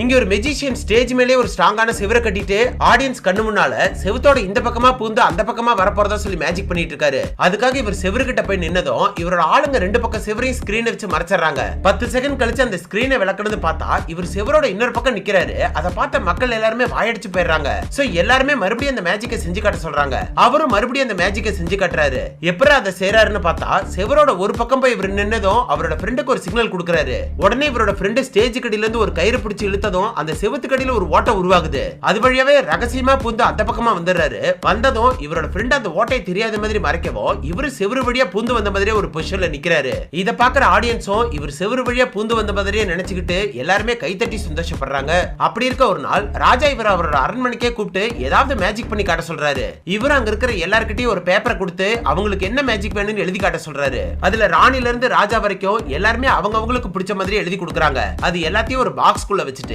இங்க ஒரு magician stage மேலே ஒரு ஸ்ட்ராங்கான செவரை கட்டிட்டு ஆடியன்ஸ் கண்ணு முன்னால செவத்தோட இந்த பக்கமா பூந்து அந்த பக்கமா வரப்போறதா சொல்லி மேஜிக் பண்ணிட்டு இருக்காரு. அதுக்காக இவர் செவரு கிட்ட போய் நின்னதும் இவரோட ஆளுங்க ரெண்டு பக்கம் செவரையும் ஸ்கிரீனை வச்சு மறைச்சிடறாங்க. 10 செகண்ட் கழிச்சு அந்த ஸ்கிரீனை விளக்கணும்னு பார்த்தா இவர் செவரோட இன்னொரு பக்கம் நிக்கிறாரு. அதை பார்த்த மக்கள் எல்லாருமே வாயடிச்சு போயிடுறாங்க. சோ எல்லாருமே மறுபடியும் அந்த மேஜிக்கை செஞ்சு காட்ட சொல்றாங்க. அவரும் மறுபடியும் அந்த மேஜிக்கை செஞ்சு காட்டுறாரு. எப்பறம் அதை செய்யறாருன்னு பார்த்தா செவரோட ஒரு பக்கம் போய் இவர் நின்னதும் அவரோட ஃப்ரெண்டுக்கு ஒரு சிக்னல் கொடுக்கறாரு. உடனே இவரோட ஃப்ரெண்டு ஸ்டேஜ் கடியில இருந்து ஒரு கயிறு பிடிச்சு இழுத்ததும் அந்த செவத்துக்கடியில ஒரு ஓட்டை உருவாகுது. அது வழியாவே ரகசியமா பூந்து அந்த பக்கமா வந்துடுறாரு. வந்ததும் இவரோட ஃப்ரெண்ட் அந்த ஓட்டை தெரியாத மாதிரி மறைக்கவும் இவரு செவரு வழியா பூந்து வந்த மாதிரியே ஒரு பொசிஷன்ல நிக்கிறாரு. இத பாக்குற ஆடியன்ஸும் இவர் செவரு வழியா பூந்து வந்த மாதிரியே நினைச்சுக்கிட்டு எல்லாருமே கைத்தட்டி சந்தோஷப்படுறாங்க. அப்படி இருக்க ஒரு நாள் ராஜா இவர் அவரோட அரண்மனைக்கே கூப்பிட்டு ஏதாவது மேஜிக் பண்ணி காட்ட சொல்றாரு. இவர் அங்க இருக்கிற எல்லார்கிட்டயும் ஒரு பேப்பரை கொடுத்து அவங்களுக்கு என்ன மேஜிக் வேணும்னு எழுதி காட்ட சொல்றாரு. அதுல ராணில இருந்து ராஜா வரைக்கும் எல்லாருமே அவங்களுக்கு பிடிச்ச மாதிரி எழுதி கொடுக்கறாங்க. அது எல்லாத்தையும் ஒரு பாக்ஸ்க்குள்ள வச்சுட்டு